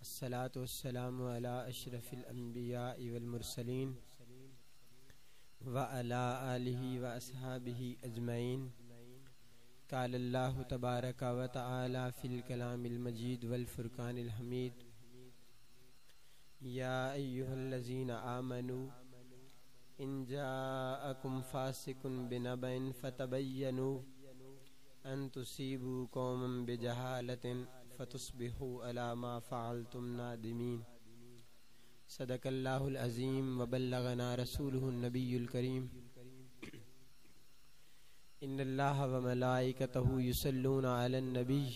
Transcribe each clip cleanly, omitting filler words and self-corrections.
الصلاة والسلام على اشرف الانبیاء والمرسلین وعلى آلہ واصحابہ اجمعین. قال اللہ تبارک و تعالی فی الکلام المجید والفرقان الحمید. یا ایھا الذین آمنوا ان جاءکم فاسق بنبأ فتبینوا ان تصیبوا قوما بجہالۃ فتصبحوا علی ما فعلتم نادمین. صدق اللہ العظیم وبلغنا رسولہ النبی الکریم. ان اللہ وملائکتہ یصلون علی النبی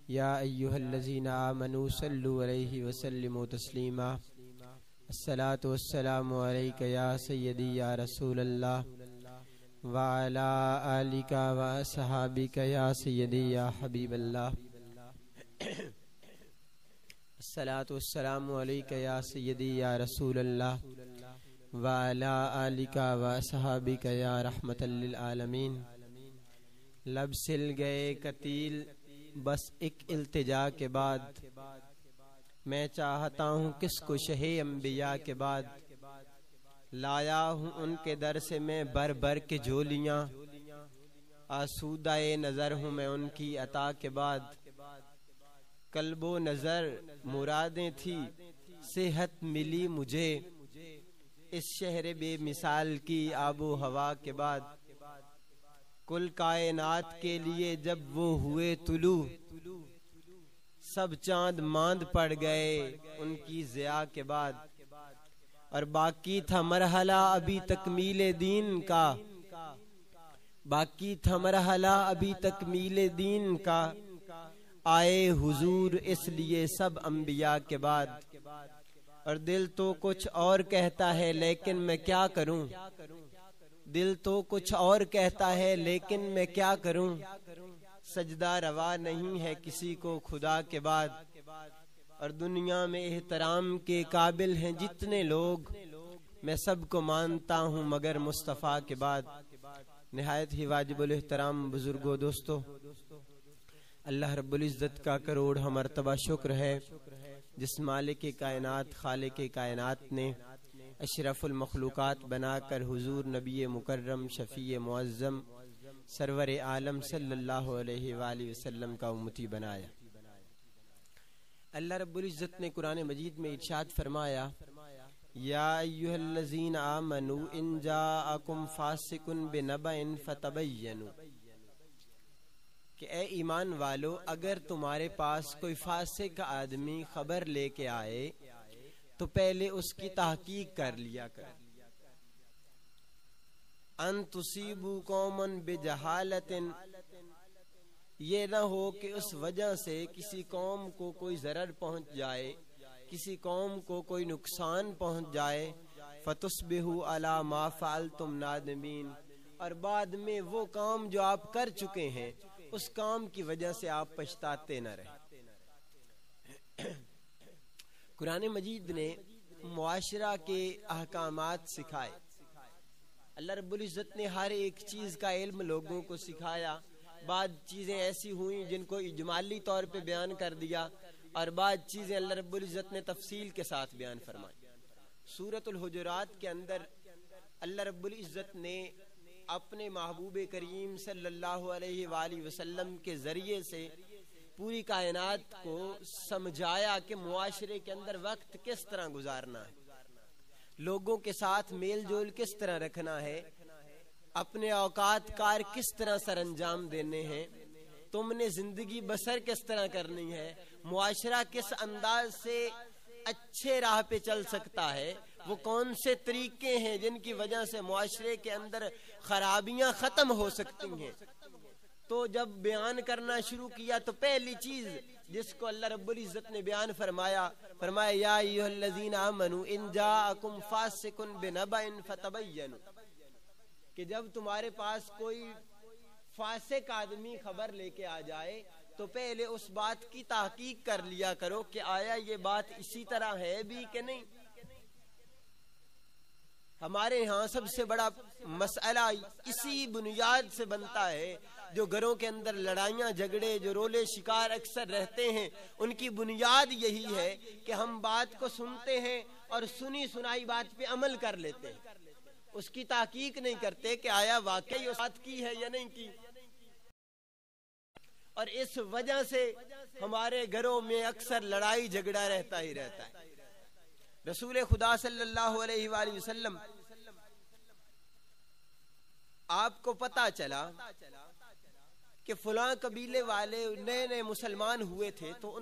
یا ایھا الذین آمنوا صلوا علیہ وسلموا تسلیما. الصلاۃ والسلام علیک یا سیدی یا رسول اللہ وعلی آلک واصحابک یا سیدی یا حبیب اللہ. الصلاۃ والسلام علیک یا سیدی یا رسول اللہ وعلی آلک واصحابک یا رحمت للعالمین. لب سل گئے قتیل بس ایک التجا کے بعد، میں چاہتا ہوں کس کو شہ انبیاء کے بعد. لایا ہوں ان کے در سے میں بر بر کے جھولیاں، آسودہ نظر ہوں میں ان کی عطا کے بعد. قلب و نظر مرادیں تھی صحت ملی مجھے اس شہر بے مثال کی آب و ہوا کے بعد. کل کائنات کے لیے جب وہ ہوئے طلوع، سب چاند ماند پڑ گئے ان کی ضیاء کے بعد. اور باقی تھا مرحلہ ابھی تکمیل دین کا، باقی تھا مرحلہ ابھی تکمیل دین کا. آئے حضور اس لیے سب انبیاء کے بعد. اور دل تو کچھ اور کہتا ہے لیکن میں کیا کروں، دل تو کچھ اور کہتا ہے لیکن میں کیا کروں. سجدہ روا نہیں ہے کسی کو خدا کے بعد. اور دنیا میں احترام کے قابل ہیں جتنے لوگ، میں سب کو مانتا ہوں مگر مصطفیٰ کے بعد. نہایت ہی واجب الاحترام بزرگوں دوستو، اللہ رب العزت کا کروڑ مرتبہ شکر ہے جس مالک کائنات خالق کائنات نے اشرف المخلوقات بنا کر حضور نبی مکرم شفیع معظم سرور عالم صلی اللہ علیہ وآلہ وسلم کا امتی بنایا. اللہ رب العزت نے قرآن مجید میں ارشاد فرمایا، یا ایھا الذین آمنوا ان جاءکم فاسق بنبأ فتبینوا، کہ اے ایمان والو اگر تمہارے پاس کوئی فاسق آدمی خبر لے کے آئے تو پہلے اس کی تحقیق کر لیا کر. ان تصیبوا قوما بجہالۃ، یہ نہ ہو کہ اس وجہ سے کسی قوم کو کوئی ضرر پہنچ جائے، کسی قوم کو کوئی نقصان پہنچ جائے. فتصبحوا علی ما فعلتم نادمین، اور بعد میں وہ کام جو آپ کر چکے ہیں اس کام کی وجہ سے آپ پچھتاتے نہ رہیں. قرآن مجید نے معاشرہ کے احکامات سکھائے. اللہ رب العزت نے ہر ایک چیز کا علم لوگوں کو سکھایا. بعض چیزیں ایسی ہوئیں جن کو اجمالی طور پہ بیان کر دیا، اور بعض چیزیں اللہ رب العزت نے تفصیل کے ساتھ بیان فرمائی. سورۃ الحجرات کے اندر اللہ رب العزت نے اپنے محبوب کریم صلی اللہ علیہ وآلہ وسلم کے ذریعے سے پوری کائنات کو سمجھایا کہ معاشرے کے اندر وقت کس طرح گزارنا ہے، لوگوں کے ساتھ میل جول کس طرح رکھنا ہے، اپنے اوقات کار کس طرح سر انجام دینے ہیں، تم نے زندگی بسر کس طرح کرنی ہے، معاشرہ کس انداز سے اچھے راہ پہ چل سکتا ہے، وہ کون سے طریقے ہیں جن کی وجہ سے معاشرے کے اندر خرابیاں ختم ہو سکتی ہیں. تو جب بیان کرنا شروع کیا تو پہلی چیز جس کو اللہ رب العزت نے بیان فرمایا یا ایھا الذین آمنوا ان جاءکم فاسق بنبأ فتبینوا، کہ جب تمہارے پاس کوئی فاسق آدمی خبر لے کے آ جائے تو پہلے اس بات کی تحقیق کر لیا کرو کہ آیا یہ بات اسی طرح ہے بھی کہ نہیں. ہمارے ہاں سب سے بڑا مسئلہ اسی بنیاد سے بنتا ہے جو گھروں کے اندر لڑائیاں جھگڑے جو رولے شکار اکثر رہتے ہیں، ان کی بنیاد یہی ہے کہ ہم بات کو سنتے ہیں اور سنی سنائی بات پہ عمل کر لیتے ہیں، اس کی تحقیق نہیں کرتے کہ آیا واقعی اس بات کی ہے یا نہیں کی۔ اور اس وجہ سے ہمارے گھروں میں اکثر لڑائی جھگڑا رہتا ہی رہتا ہے۔ رسول خدا صلی اللہ علیہ وآلہ وسلم آپ کو پتا چلا کہ فلاں قبیلے والے نئے نئے مسلمان ہوئے تھے، تو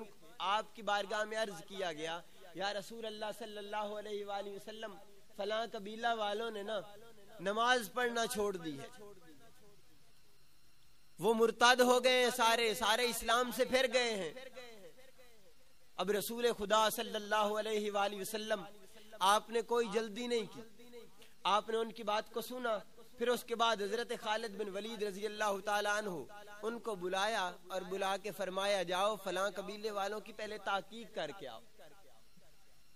آپ کی بارگاہ میں عرض کیا گیا، یا رسول اللہ صلی اللہ علیہ وآلہ وسلم، فلاں قبیلہ والوں نے نا نماز پڑھنا چھوڑ دی ہے، وہ مرتد ہو گئے ہیں، سارے اسلام سے پھر گئے ہیں۔ اب رسول خدا صلی اللہ علیہ وآلہ وسلم آپ نے کوئی جلدی نہیں کی، آپ نے ان کی بات کو سنا، پھر اس کے بعد حضرت خالد بن ولید رضی اللہ تعالیٰ عنہ ان کو بلایا اور بلا کے فرمایا، جاؤ فلاں قبیلے والوں کی پہلے تحقیق کر کے آؤ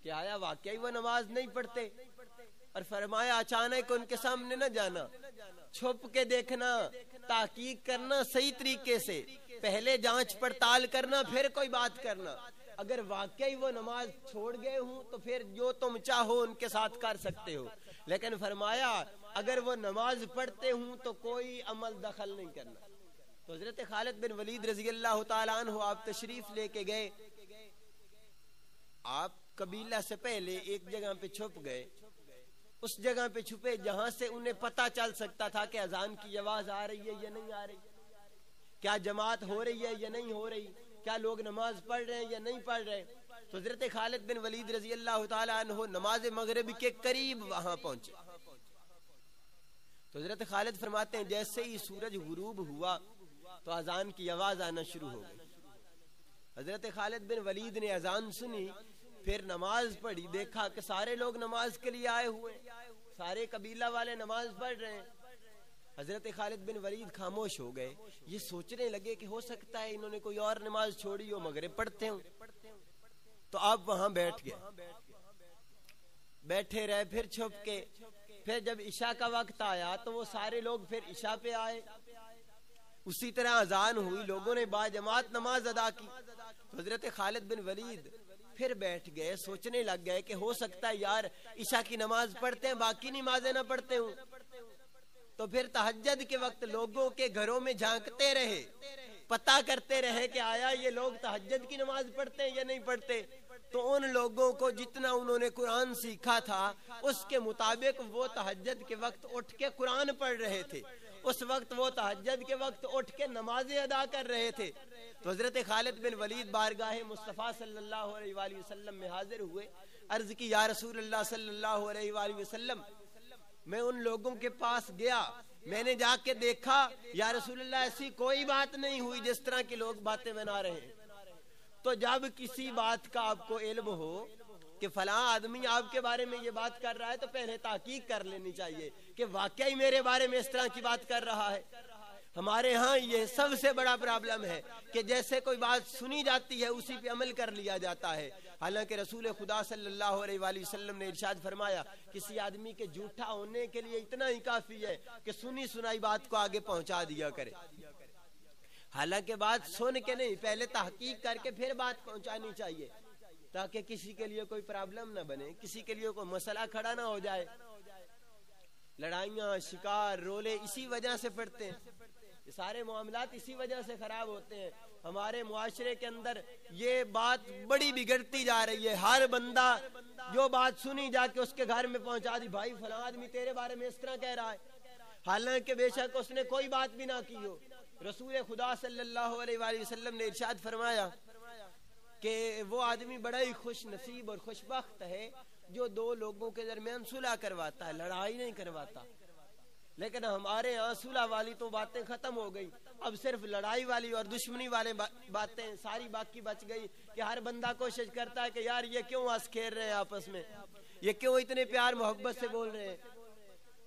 کہ آیا واقعی وہ نماز نہیں پڑھتے، اور فرمایا اچانک ان کے سامنے نہ جانا، چھپ کے دیکھنا، تحقیق کرنا صحیح طریقے سے، پہلے جانچ پڑتال کرنا پھر کوئی بات کرنا۔ اگر واقعی وہ نماز چھوڑ گئے ہوں تو پھر جو تم چاہو ان کے ساتھ کر سکتے ہو، لیکن فرمایا اگر وہ نماز پڑھتے ہوں تو کوئی عمل دخل نہیں کرنا۔ تو حضرت خالد بن ولید رضی اللہ تعالیٰ عنہ آپ تشریف لے کے گئے، آپ قبیلہ سے پہلے ایک جگہ پہ چھپ گئے، اس جگہ پہ چھپے جہاں سے انہیں پتہ چل سکتا تھا کہ اذان کی آواز آ رہی ہے یا نہیں آ رہی، کیا جماعت ہو رہی ہے یا نہیں ہو رہی، کیا لوگ نماز پڑھ رہے ہیں یا نہیں پڑھ رہے۔ تو حضرت خالد بن ولید رضی اللہ تعالیٰ عنہ نماز مغرب کے قریب وہاں پہنچے۔ تو حضرت خالد فرماتے ہیں جیسے ہی سورج غروب ہوا تو اذان کی آواز آنا شروع ہو گئی۔ حضرت خالد بن ولید نے اذان سنی، پھر نماز پڑھی، دیکھا کہ سارے لوگ نماز کے لیے آئے ہوئے، سارے قبیلہ والے نماز پڑھ رہے ہیں۔ حضرت خالد بن ولید خاموش ہو گئے، یہ سوچنے لگے کہ ہو سکتا ہے انہوں نے کوئی اور نماز چھوڑی ہو، مغرب پڑھتے ہوں۔ تو آپ وہاں بیٹھ گئے، بیٹھے رہے، پھر چھپ کے، پھر جب عشاء کا وقت آیا تو وہ سارے لوگ پھر عشاء پہ آئے، اسی طرح اذان ہوئی، لوگوں نے با جماعت نماز ادا کی۔ تو حضرت خالد بن ولید پھر بیٹھ گئے، سوچنے لگ گئے کہ ہو سکتا ہے یار عشاء کی نماز پڑھتے ہیں باقی نمازیں نہ پڑھتے ہوں۔ تو پھر تہجد کے وقت لوگوں کے گھروں میں جھانکتے رہے، پتہ کرتے رہے کہ آیا یہ لوگ تہجد کی نماز پڑھتے ہیں یا نہیں پڑھتے۔ تو ان لوگوں کو جتنا انہوں نے قرآن سیکھا تھا اس کے مطابق وہ تہجد کے وقت اٹھ کے قرآن پڑھ رہے تھے، اس وقت وہ تہجد کے وقت اٹھ کے نمازیں ادا کر رہے تھے۔ تو حضرت خالد بن ولید بارگاہ مصطفیٰ صلی اللہ علیہ وآلہ وسلم میں حاضر ہوئے، عرض کی یا رسول اللہ صلی اللہ علیہ وآلہ وسلم، میں ان لوگوں کے پاس گیا، میں نے جا کے دیکھا یا رسول اللہ ایسی کوئی بات نہیں ہوئی جس طرح کے لوگ باتیں بنا رہے ہیں۔ تو جب کسی بات کا آپ کو علم ہو کہ فلاں آدمی آپ کے بارے میں یہ بات کر رہا ہے تو پہلے تحقیق کر لینی چاہیے کہ واقعی میرے بارے میں اس طرح کی بات کر رہا ہے۔ ہمارے ہاں یہ سب سے بڑا پرابلم ہے کہ جیسے کوئی بات سنی جاتی ہے اسی پہ عمل کر لیا جاتا ہے، حالانکہ رسول خدا صلی اللہ علیہ وآلہ وسلم نے ارشاد فرمایا کسی آدمی کے جھوٹا ہونے کے لیے اتنا ہی کافی ہے کہ سنی سنائی بات کو آگے پہنچا دیا کرے، حالانکہ بات سن کے نہیں، پہلے تحقیق کر کے پھر بات پہنچانی چاہیے تاکہ کسی کے لیے کوئی پرابلم نہ بنے، کسی کے لیے کوئی مسئلہ کھڑا نہ ہو جائے۔ لڑائیاں شکار رولے اسی وجہ سے پڑتے ہیں، یہ سارے معاملات اسی وجہ سے خراب ہوتے ہیں۔ ہمارے معاشرے کے اندر یہ بات بڑی بگڑتی جا رہی ہے، ہر بندہ جو بات سنی جا کے اس کے گھر میں پہنچا دی، بھائی فلاں آدمی تیرے بارے میں اس طرح کہہ رہا ہے، حالانکہ بے شک اس نے کوئی بات بھی نہ کی ہو۔ رسول خدا صلی اللہ علیہ وآلہ وسلم نے ارشاد فرمایا کہ وہ آدمی بڑا ہی خوش نصیب اور خوش بخت ہے جو دو لوگوں کے درمیان صلح کرواتا ہے، لڑائی نہیں کرواتا۔ لیکن ہمارے یہاں صلح والی تو باتیں ختم ہو گئی، اب صرف لڑائی والی اور دشمنی والے باتیں ساری باقی بچ گئی کہ ہر بندہ کوشش کرتا ہے کہ یار یہ کیوں ہنس کھیل رہے ہیں آپس میں، یہ کیوں اتنے پیار محبت سے بول رہے ہیں۔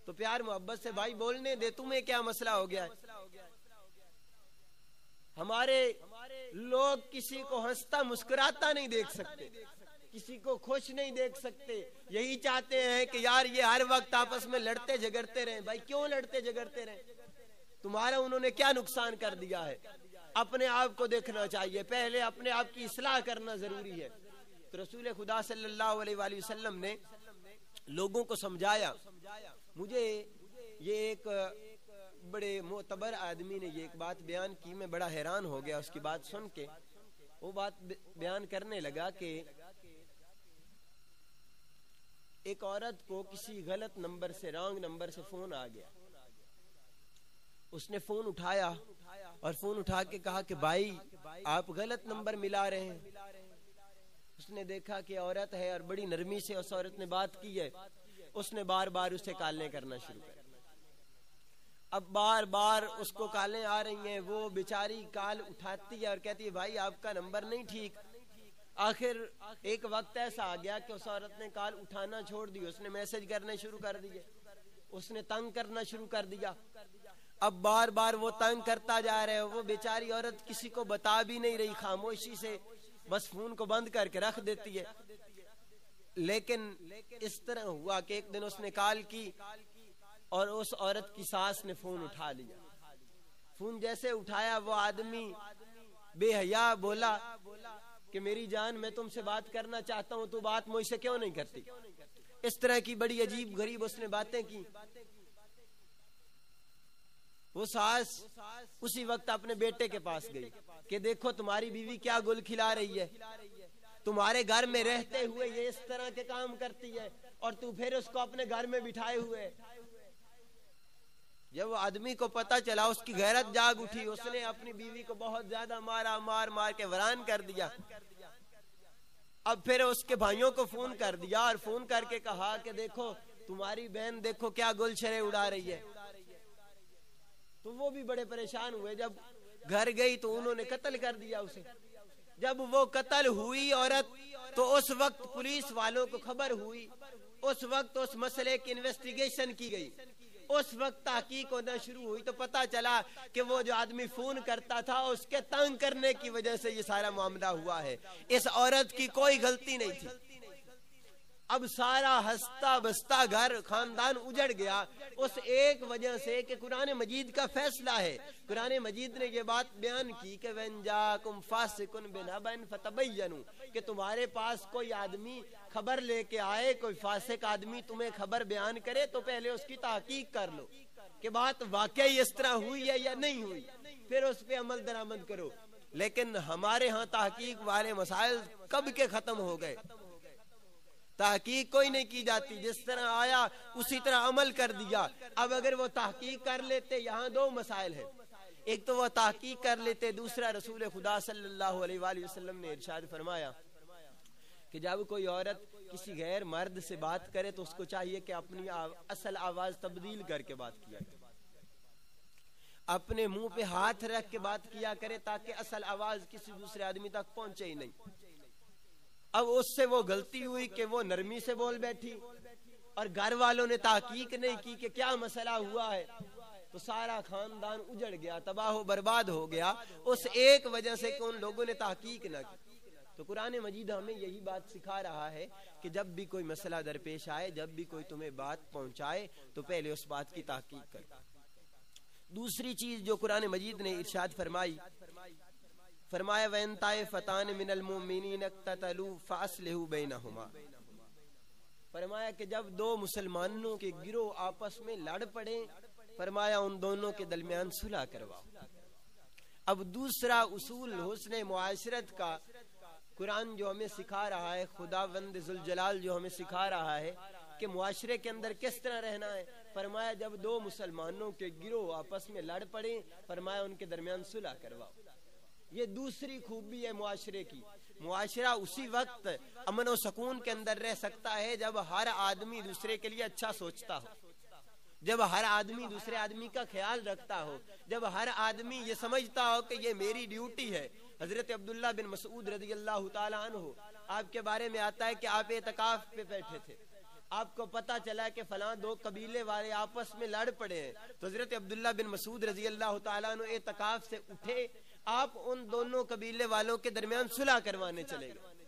تو پیار محبت سے بھائی بولنے دے، تمہیں کیا مسئلہ ہو گیا ہے؟ ہمارے لوگ کسی کو ہنستا مسکراتا نہیں دیکھ سکتے، کسی کو خوش نہیں دیکھ سکتے، یہی چاہتے ہیں کہ یار یہ ہر وقت آپس میں لڑتے جھگڑتے رہیں۔ بھائی کیوں لڑتے جھگڑتے رہیں؟ تمہارا انہوں نے کیا نقصان کر دیا ہے؟ اپنے آپ کو دیکھنا چاہیے، پہلے اپنے آپ کی اصلاح کرنا ضروری ہے۔ تو رسول خدا صلی اللہ علیہ وآلہ وسلم نے لوگوں کو سمجھایا۔ مجھے یہ ایک بڑے معتبر آدمی نے یہ ایک بات بیان کی، میں بڑا حیران ہو گیا اس کی بات سن کے۔ وہ بات بیان کرنے لگا کہ ایک عورت کو کسی غلط نمبر سے، رانگ نمبر سے فون آ گیا۔ اس نے فون اٹھایا اور فون اٹھا کے کہا کہ بھائی آپ غلط نمبر ملا رہے ہیں۔ اس نے دیکھا کہ عورت ہے اور بڑی نرمی سے اس عورت نے بات کی ہے۔ اس نے بار بار اسے کالیں کرنا شروع کر۔ اب بار بار اس کو کالیں آ رہی ہیں، وہ بیچاری کال اٹھاتی ہے اور کہتی ہے بھائی آپ کا نمبر نہیں ٹھیک۔ آخر ایک وقت ایسا آ گیا کہ اس عورت نے کال اٹھانا چھوڑ دی، اس نے میسج کرنے شروع کر دیے، اس نے تنگ کرنا شروع کر دیا۔ اب بار بار وہ تنگ کرتا جا رہا ہے، وہ بیچاری عورت کسی کو بتا بھی نہیں رہی، خاموشی سے بس فون کو بند کر کے رکھ دیتی ہے۔ لیکن اس طرح ہوا کہ ایک دن اس نے کال کی اور اس عورت کی ساس نے فون اٹھا لیا۔ فون جیسے اٹھایا وہ آدمی بے حیا بولا کہ میری جان میں تم سے بات کرنا چاہتا ہوں، تو بات مجھ سے کیوں نہیں کرتی؟ اس طرح کی بڑی عجیب غریب اس نے باتیں کی۔ وہ ساس اسی وقت اپنے بیٹے کے پاس گئی کہ دیکھو تمہاری بیوی کیا گل کھلا رہی ہے، تمہارے گھر میں رہتے ہوئے یہ اس طرح کے کام کرتی ہے اور تو پھر اس کو اپنے گھر میں بٹھائے ہوئے۔ جب وہ آدمی کو پتا چلا اس کی غیرت جاگ اٹھی، اس نے اپنی بیوی کو بہت زیادہ مارا، مار مار کے وران کر دیا۔ اب پھر اس کے بھائیوں کو فون کر دیا اور فون کر کے کہا کہ دیکھو تمہاری بہن دیکھو کیا گل چھرے اڑا رہی ہے۔ تو وہ بھی بڑے پریشان ہوئے، جب گھر گئی تو انہوں نے قتل کر دیا اسے۔ جب وہ قتل ہوئی عورت تو اس وقت پولیس والوں کو خبر ہوئی، اس وقت اس مسئلے کی انویسٹیگیشن کی گئی، اس وقت تحقیق ہونا شروع ہوئی تو پتا چلا کہ وہ جو آدمی فون کرتا تھا اس کے تنگ کرنے کی وجہ سے یہ سارا معاملہ ہوا ہے، اس عورت کی کوئی غلطی نہیں تھی۔ اب سارا ہستا بستا گھر خاندان اجڑ گیا اس ایک وجہ سے کہ قرآن مجید کا فیصلہ ہے۔ قرآن مجید نے یہ بات بیان کی کہ وَإِن جَاءَكُمْ فَاسِقٌ بِنَبَإٍ فَتَبَيَّنُوا، کہ تمہارے پاس کوئی آدمی خبر لے کے آئے، کوئی فاسق آدمی تمہیں خبر بیان کرے تو پہلے اس کی تحقیق کر لو کہ بات واقعی اس طرح ہوئی ہے یا نہیں ہوئی، پھر اس پہ عمل درآمد کرو۔ لیکن ہمارے ہاں تحقیق والے مسائل کب کے ختم ہو گئے، تحقیق کوئی نہیں کی جاتی، جس طرح آیا اسی طرح عمل کر دیا۔ اب اگر وہ تحقیق کر لیتے، یہاں دو مسائل ہیں، ایک تو وہ تحقیق کر لیتے، دوسرا رسول خدا صلی اللہ علیہ وآلہ وسلم نے ارشاد فرمایا کہ جب کوئی عورت کسی غیر مرد سے بات کرے تو اس کو چاہیے کہ اپنی اصل آواز تبدیل کر کے بات کیا کرے، اپنے منہ پہ ہاتھ رکھ کے بات کیا کرے تاکہ اصل آواز کسی دوسرے آدمی تک پہنچے ہی نہیں۔ اب اس سے وہ غلطی ہوئی کہ وہ نرمی سے بول بیٹھی اور گھر والوں نے تحقیق نہیں کی کہ کیا مسئلہ ہوا ہے، تو سارا خاندان اجڑ گیا، تباہ و برباد ہو گیا اس ایک وجہ سے کہ ان لوگوں نے تحقیق نہ کی۔ تو قرآن مجید ہمیں یہی بات سکھا رہا ہے کہ جب بھی کوئی مسئلہ درپیش آئے، جب بھی کوئی تمہیں بات پہنچائے تو پہلے اس بات کی تحقیق کر۔ دوسری چیز جو قرآن مجید نے ارشاد فرمائی، فرمایا وَإِن طَائِفَتَانِ مِنَ الْمُؤْمِنِينَ اقْتَتَلُوا فَأَصْلِحُوا بَيْنَهُمَا، فرمایا کہ جب دو مسلمانوں کے گروہ آپس میں لڑ پڑے، فرمایا ان دونوں کے درمیان صلح کرواؤ۔ اب دوسرا اصول حسن معاشرت کا قرآن جو ہمیں سکھا رہا ہے، خداوند ذوالجلال جو ہمیں سکھا رہا ہے کہ معاشرے کے اندر کس طرح رہنا ہے، فرمایا جب دو مسلمانوں کے گروہ آپس میں لڑ پڑے، فرمایا ان کے درمیان صلح کرواؤ۔ یہ دوسری خوبی ہے معاشرے کی۔ معاشرہ اسی وقت امن و سکون کے اندر رہ سکتا ہے جب ہر آدمی دوسرے کے لیے اچھا سوچتا ہو، جب ہر آدمی دوسرے آدمی کا خیال رکھتا ہو، جب ہر آدمی یہ سمجھتا ہو کہ یہ میری ڈیوٹی ہے۔ حضرت عبداللہ بن مسعود رضی اللہ تعالی عنہ، آپ کے بارے میں آتا ہے کہ آپ اعتکاف پہ بیٹھے تھے، آپ کو پتا چلا کہ فلاں دو قبیلے والے آپس میں لڑ پڑے ہیں، تو حضرت عبداللہ بن مسعود رضی اللہ تعالیٰ عنہ اعتکاف سے اٹھے، آپ ان دونوں قبیلے والوں کے درمیان صلح کروانے چلے گئے۔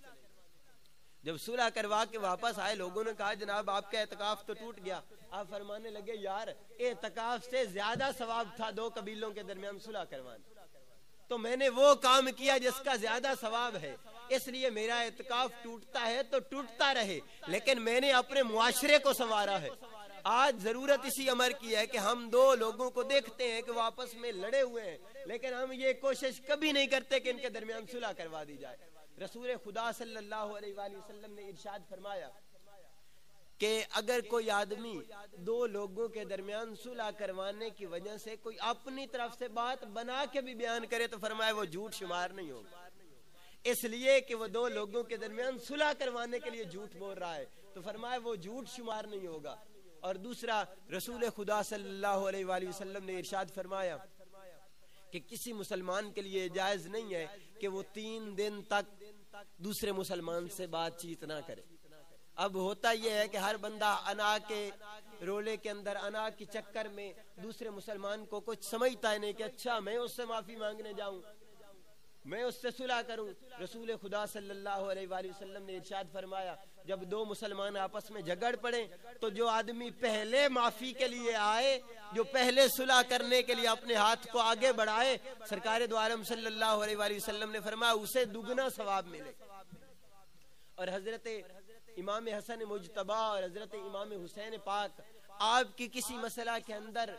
جب صلح کروا کے واپس آئے، لوگوں نے کہا جناب آپ کا اعتکاف تو ٹوٹ گیا، آپ فرمانے لگے یار اعتکاف سے زیادہ ثواب تھا 2 قبیلوں کے درمیان صلح کروانا، تو میں نے وہ کام کیا جس کا زیادہ ثواب ہے، اس لیے میرا اعتکاف ٹوٹتا ہے تو ٹوٹتا رہے، لیکن میں نے اپنے معاشرے کو سنوارا ہے۔ آج ضرورت اسی امر کی ہے کہ ہم 2 لوگوں کو دیکھتے ہیں کہ وہ آپس میں لڑے ہوئے ہیں، لیکن ہم یہ کوشش کبھی نہیں کرتے کہ ان کے درمیان صلح کروا دی جائے۔ رسول خدا صلی اللہ علیہ وآلہ وسلم نے ارشاد فرمایا کہ اگر کوئی آدمی 2 لوگوں کے درمیان صلح کروانے کی وجہ سے کوئی اپنی طرف سے بات بنا کے بھی بیان کرے تو فرمایا وہ جھوٹ شمار نہیں ہوگا، اس لیے کہ وہ 2 لوگوں کے درمیان صلح کروانے کے لیے جھوٹ بول رہا ہے تو فرمایا وہ جھوٹ شمار نہیں ہوگا۔ اور دوسرا رسول خدا صلی اللہ علیہ وآلہ وسلم نے ارشاد فرمایا کہ کسی مسلمان کے لیے جائز نہیں ہے کہ وہ 3 دن تک دوسرے مسلمان سے بات چیت نہ کرے۔ اب ہوتا یہ ہے کہ ہر بندہ انا کے رولے کے اندر، انا کی چکر میں دوسرے مسلمان کو کچھ سمجھتا ہے نہیں کہ اچھا میں اس سے معافی مانگنے جاؤں، میں اس سے صلح کروں۔ رسول خدا صلی اللہ علیہ وآلہ وسلم نے ارشاد فرمایا جب 2 مسلمان آپس میں جھگڑ پڑے تو جو آدمی پہلے معافی کے لیے آئے، جو پہلے صلح کرنے کے لیے اپنے ہاتھ کو آگے بڑھائے، سرکار دو عالم صلی اللہ علیہ وآلہ وسلم نے فرمایا اسے دگنا ثواب ملے۔ اور حضرت امام حسن مجتبی اور حضرت امام حسین پاک آپ کی کسی مسئلہ کے اندر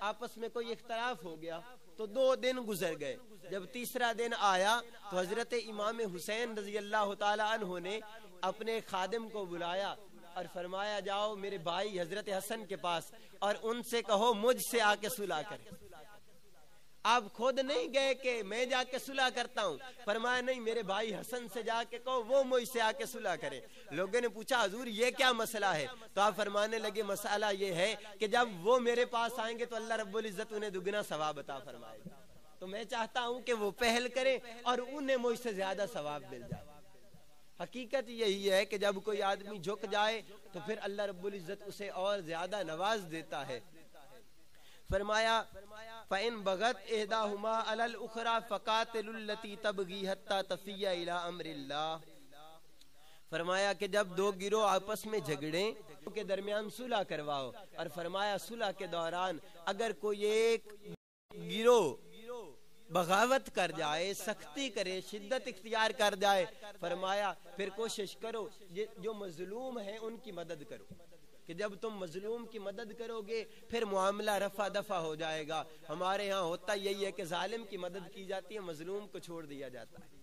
آپس میں کوئی اختلاف ہو گیا تو 2 دن گزر گئے، جب تیسرا دن آیا تو حضرت امام حسین رضی اللہ تعالی عنہ نے اپنے خادم کو بلایا اور فرمایا جاؤ میرے بھائی حضرت حسن کے پاس اور ان سے کہو مجھ سے آ کے صلح کرے۔ آپ خود نہیں گئے کہ میں جا کے صلح کرتا ہوں، فرمایا نہیں میرے بھائی حسن سے جا کے کہو وہ مجھ سے آ کے صلح کرے۔ لوگوں نے پوچھا حضور یہ کیا مسئلہ ہے؟ تو آپ فرمانے لگے مسئلہ یہ ہے کہ جب وہ میرے پاس آئیں گے تو اللہ رب العزت انہیں دگنا ثواب عطا فرمائے گا، تو میں چاہتا ہوں کہ وہ پہل کریں اور انہیں مجھ سے زیادہ ثواب مل جائے۔ حقیقت یہی ہے کہ جب کوئی آدمی جھک جائے تو پھر اللہ رب العزت اسے اور زیادہ نواز دیتا ہے۔ فرمایا فَإِن بَغَتْ إِحْدَاهُمَا عَلَى الْأُخْرَى فَقَاتِلُوا الَّتِي تَبْغِي حَتَّى تَفِيَّ إِلَى أَمْرِ اللَّهِ۔ فرمایا کہ جب 2 گروہ آپس میں جھگڑیں ان کے درمیان صلح کرواؤ، اور فرمایا صلح کے دوران اگر کوئی ایک گروہ بغاوت کر جائے، سختی کرے، شدت اختیار کر جائے، فرمایا پھر کوشش کرو جو مظلوم ہیں ان کی مدد کرو، کہ جب تم مظلوم کی مدد کرو گے پھر معاملہ رفع دفع ہو جائے گا۔ ہمارے ہاں ہوتا یہی ہے کہ ظالم کی مدد کی جاتی ہے، مظلوم کو چھوڑ دیا جاتا ہے،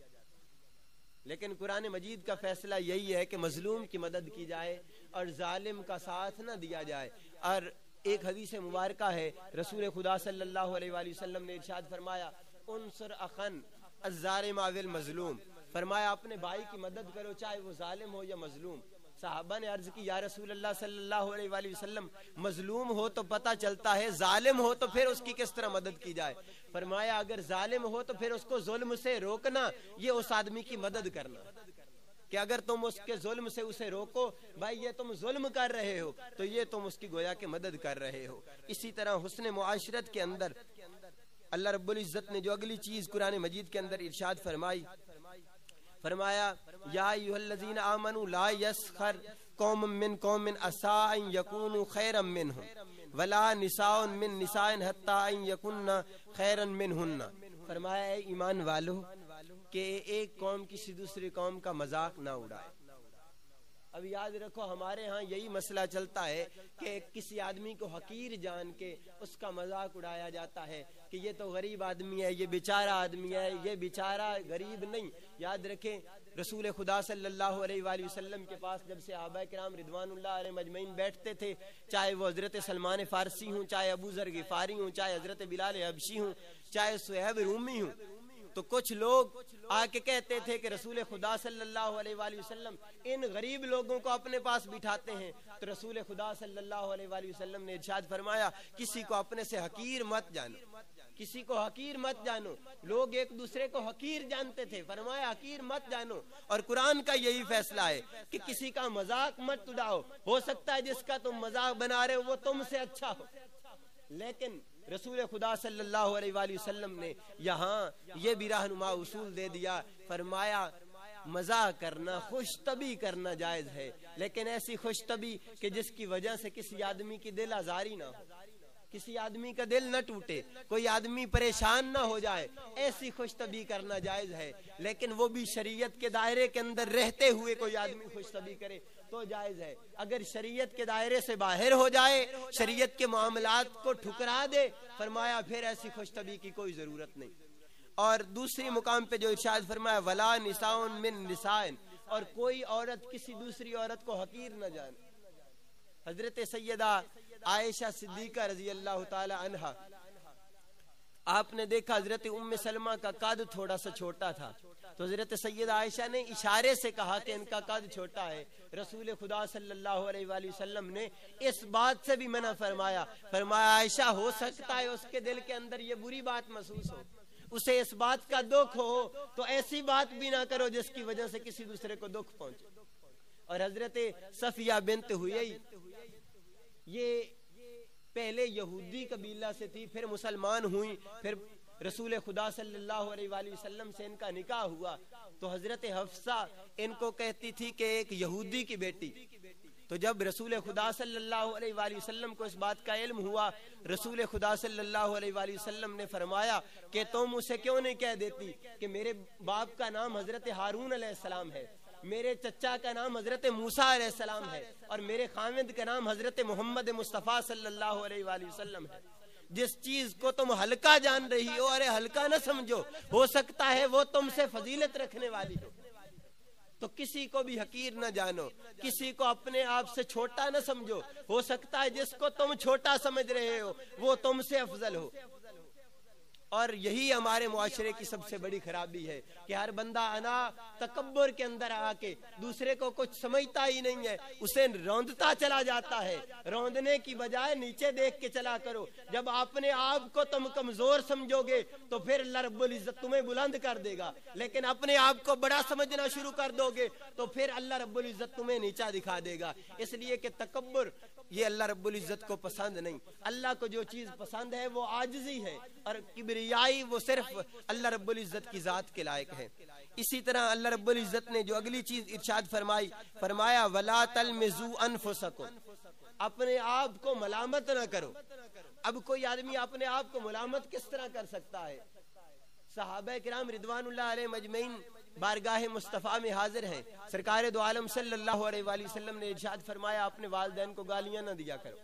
لیکن قرآن مجید کا فیصلہ یہی ہے کہ مظلوم کی مدد کی جائے اور ظالم کا ساتھ نہ دیا جائے۔ اور ایک حدیث مبارکہ ہے رسول خدا صلی اللہ علیہ وآلہ وسلم نے ارشاد فرمایا انصر اخن الظالم والمظلوم، فرمایا اپنے بھائی کی مدد کرو چاہے وہ ظالم ہو یا مظلوم۔ صحابہ نے عرض کی یا رسول اللہ صلی اللہ علیہ وآلہ وسلم مظلوم ہو تو پتہ چلتا ہے، ظالم ہو تو پھر اس کی کس طرح مدد کی جائے؟ فرمایا اگر ظالم ہو تو پھر اس کو ظلم سے روکنا یہ اس آدمی کی مدد کرنا، کہ اگر تم اس کے ظلم سے اسے روکو، بھائی یہ تم ظلم کر رہے ہو تو یہ تم اس کی گویا کہ مدد کر رہے ہو۔ اسی طرح حسن معاشرت کے اندر اللہ رب العزت نے جو اگلی چیز قرآن مجید کے اندر ارشاد فرمائی، فرمایا یا ایھا الذین آمنوا لا یسخر قوم من قوم عسى ان یکونوا خیرا منهم ولا نساء من نساء حتى ان یکن خیرا منهن۔ فرمایا اے ایمان والو کہ ایک قوم کسی دوسری قوم کا مذاق نہ اڑائے۔ اب یاد رکھو ہمارے ہاں یہی مسئلہ چلتا ہے کہ کسی آدمی کو حقیر جان کے اس کا مذاق اڑایا جاتا ہے کہ یہ تو غریب آدمی ہے، یہ بیچارہ آدمی ہے، یہ بیچارہ غریب نہیں۔ یاد رکھیں رسول خدا صلی اللہ علیہ وآلہ وسلم کے پاس جب صحابہ کرام رضوان اللہ علیہ مجمعین بیٹھتے تھے، چاہے وہ حضرت سلمان فارسی ہوں، چاہے ابو ذر غفاری ہوں، چاہے حضرت بلال حبشی ہوں، چاہے صہیب رومی ہوں، تو کچھ لوگ آ کے کہتے تھے کہ رسول خدا صلی اللہ علیہ وآلہ وسلم ان غریب لوگوں کو اپنے پاس بٹھاتے ہیں، تو رسول خدا صلی اللہ علیہ وآلہ وسلم نے ارشاد فرمایا کسی کو اپنے سے حقیر مت جانو، کسی کو حقیر مت جانو۔ لوگ ایک دوسرے کو حقیر جانتے تھے، فرمایا حقیر مت جانو، اور قرآن کا یہی فیصلہ ہے کہ کسی کا مذاق مت اڑاؤ، ہو سکتا ہے جس کا تم مذاق بنا رہے ہو وہ تم سے اچھا ہو، لیکن رسول خدا صلی اللہ علیہ وآلہ وسلم نے یہاں یہ بھی رہنما اصول دے دیا، فرمایا مزاح کرنا، خوش طبی کرنا جائز ہے، لیکن ایسی خوش طبی کہ جس کی وجہ سے کسی آدمی کی دل آزاری نہ ہو، کسی آدمی کا دل نہ ٹوٹے، کوئی آدمی پریشان نہ ہو جائے، ایسی خوش طبی کرنا جائز ہے، لیکن وہ بھی شریعت کے دائرے کے اندر رہتے ہوئے کوئی آدمی خوش طبی کرے تو جائز ہے۔ اگر شریعت کے دائرے سے باہر ہو جائے، شریعت کے معاملات کو ٹھکرا دے، فرمایا پھر ایسی خوش طبی کی کوئی ضرورت نہیں۔ اور دوسری مقام پہ جو ارشاد فرمایا ولا نساء من نساء، اور کوئی عورت کسی دوسری عورت کو حقیر نہ جانے۔ حضرت سیدہ عائشہ صدیقہ رضی اللہ تعالی عنہا، آپ نے دیکھا حضرت ام سلمہ کا قد تھوڑا سا چھوٹا تھا، تو حضرت سیدہ عائشہ نے اشارے سے کہا کہ ان کا قد چھوٹا ہے۔ رسول خدا صلی اللہ علیہ وآلہ وسلم نے اس بات سے بھی منع فرمایا، فرمایا عائشہ ہو سکتا ہے اس کے دل کے اندر یہ بری بات محسوس ہو، اسے اس بات کا دکھ ہو، تو ایسی بات بھی نہ کرو جس کی وجہ سے کسی دوسرے کو دکھ پہنچے۔ اور حضرت صفیہ بنت ہوئی، یہ پہلے یہودی قبیلہ سے تھی، پھر مسلمان ہوئی، پھر رسول خدا صلی اللہ علیہ وآلہ وسلم سے ان کا نکاح ہوا، تو حضرت حفصہ ان کو کہتی تھی کہ ایک یہودی کی بیٹی۔ تو جب رسول خدا صلی اللہ علیہ وآلہ وسلم کو اس بات کا علم ہوا، رسول خدا صلی اللہ علیہ وآلہ وسلم نے فرمایا کہ تم اسے کیوں نہیں کہہ دیتی کہ میرے باپ کا نام حضرت ہارون علیہ السلام ہے، میرے چچا کا نام حضرت موسیٰ علیہ السلام ہے، اور میرے خاوند کا نام حضرت محمد مصطفیٰ صلی اللہ علیہ وآلہ وسلم ہے۔ جس چیز کو تم ہلکا جان رہی ہو، ارے ہلکا نہ سمجھو، ہو سکتا ہے وہ تم سے فضیلت رکھنے والی ہو، تو کسی کو بھی حقیر نہ جانو، کسی کو اپنے آپ سے چھوٹا نہ سمجھو، ہو سکتا ہے جس کو تم چھوٹا سمجھ رہے ہو وہ تم سے افضل ہو۔ اور یہی ہمارے معاشرے کی سب سے بڑی خرابی ہے کہ ہر بندہ انا تکبر کے اندر آ کے دوسرے کو کچھ سمجھتا ہی نہیں ہے، اسے روندتا چلا جاتا ہے۔ روندنے کی بجائے نیچے دیکھ کے چلا کرو۔ جب اپنے آپ کو تم کمزور سمجھو گے تو پھر اللہ رب العزت تمہیں بلند کر دے گا، لیکن اپنے آپ کو بڑا سمجھنا شروع کر دو گے تو پھر اللہ رب العزت تمہیں نیچا دکھا دے گا۔ اس لیے کہ تکبر یہ اللہ رب العزت کو پسند نہیں۔ اللہ کو جو چیز پسند ہے وہ عاجزی ہے، اور کبریائی وہ صرف اللہ رب العزت کی ذات کے لائق ہے۔ اسی طرح اللہ رب العزت نے جو اگلی چیز ارشاد فرمائی، فرمایا وَلَا تَلْمِزُوا أَنفُسَكُمْ، اپنے آپ کو ملامت نہ کرو۔ اب کوئی آدمی اپنے آپ کو ملامت کس طرح کر سکتا ہے؟ صحابہ کرام رضوان اللہ علیہ مجمعین بارگاہ مصطفیٰ میں حاضر ہیں، سرکار دو عالم صلی اللہ علیہ وآلہ وسلم نے ارشاد فرمایا اپنے والدین کو گالیاں نہ دیا کرو۔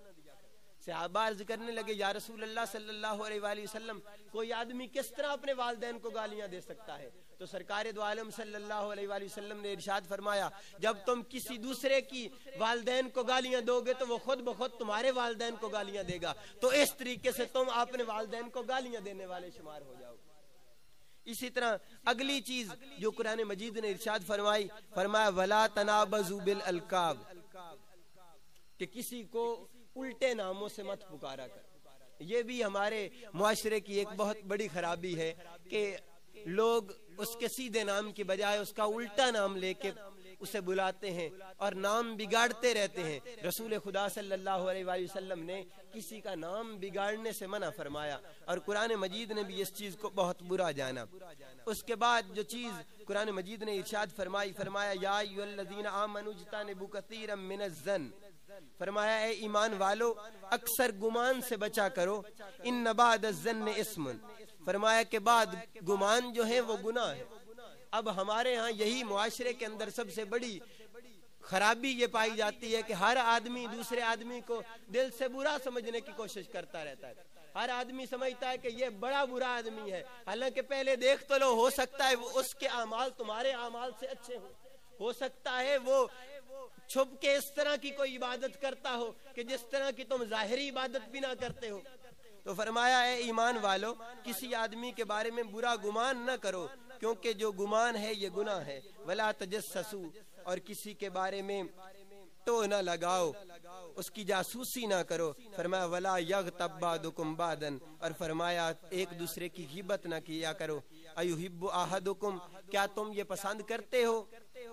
صحابہ عرض کرنے لگے یا رسول اللہ صلی اللہ علیہ وآلہ وسلم، کوئی آدمی کس طرح اپنے والدین کو گالیاں دے سکتا ہے؟ تو سرکار دو عالم صلی اللہ علیہ وآلہ وسلم نے ارشاد فرمایا جب تم کسی دوسرے کی والدین کو گالیاں دو گے تو وہ خود بخود تمہارے والدین کو گالیاں دے گا، تو اس طریقے سے تم اپنے والدین کو گالیاں دینے والے شمار ہو جاؤ۔ اسی طرح اگلی چیز جو قرآن مجید نے ارشاد فرمائی، فرمایا وَلَا تَنَابَزُوا بِالْأَلْقَابِ، کہ کسی کو الٹے ناموں سے مت پکارا کر۔ یہ بھی ہمارے معاشرے کی ایک بہت بڑی خرابی ہے کہ لوگ اس کے سیدھے نام کی بجائے اس کا الٹا نام لے کے اسے بلاتے ہیں اور نام بگاڑتے رہتے ہیں۔ رسول خدا صلی اللہ علیہ وآلہ وسلم نے کسی کا نام بگاڑنے سے منع فرمایا، اور قرآن مجید نے بھی اس چیز کو بہت برا جانا۔ اس کے بعد جو چیز قرآن مجید نے ارشاد فرمائی، فرمایا یا ایھا الذین آمنوا اجتنبوا کثیرا من الظن، فرمایا اے ایمان والو اکثر گمان سے بچا کرو، ان بعد الظن اسم، فرمایا کہ بعد گمان جو ہے وہ گناہ ہے۔ اب ہمارے ہاں یہی معاشرے کے اندر سب سے بڑی خرابی یہ پائی جاتی ہے کہ ہر آدمی دوسرے آدمی کو دل سے برا سمجھنے کی کوشش کرتا رہتا ہے۔ ہر آدمی سمجھتا ہے کہ یہ بڑا برا آدمی ہے، حالانکہ پہلے دیکھ تو لو، ہو سکتا ہے وہ اس کے اعمال تمہارے اعمال سے اچھے ہوں، ہو سکتا ہے وہ چھپ کے اس طرح کی کوئی عبادت کرتا ہو کہ جس طرح کی تم ظاہری عبادت بھی نہ کرتے ہو۔ تو فرمایا اے ایمان والو کسی آدمی کے بارے میں برا گمان نہ کرو، کیونکہ جو گمان ہے یہ گناہ ہے۔ ولا تجسسوا، اور کسی کے بارے میں تو نہ لگاؤ، اس کی جاسوسی نہ کرو۔ فرمایا ولا یغتب بعضکم بعضا، اور فرمایا ایک دوسرے کی غیبت نہ کیا کرو۔ ایحب احدکم، کیا تم یہ پسند کرتے ہو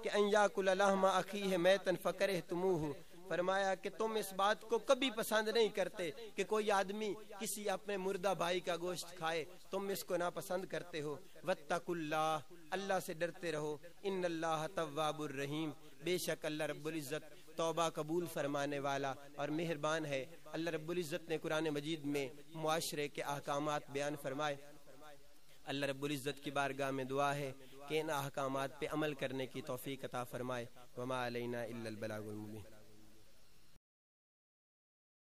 کہ ان یاکل لحم اخیہ میتا فکرہتموہ، فرمایا کہ تم اس بات کو کبھی پسند نہیں کرتے کہ کوئی آدمی کسی اپنے مردہ بھائی کا گوشت کھائے، تم اس کو ناپسند کرتے ہو۔ واتقوا اللہ، اللہ سے ڈرتے رہو، ان اللہ تواب الرحیم، بے شک اللہ رب العزت توبہ قبول فرمانے والا اور مہربان ہے۔ اللہ رب العزت نے قرآن مجید میں معاشرے کے احکامات بیان فرمائے۔ اللہ رب العزت کی بارگاہ میں دعا ہے کہ ان احکامات پہ عمل کرنے کی توفیق عطا فرمائے۔ وما علینا الا البلاغ المبین۔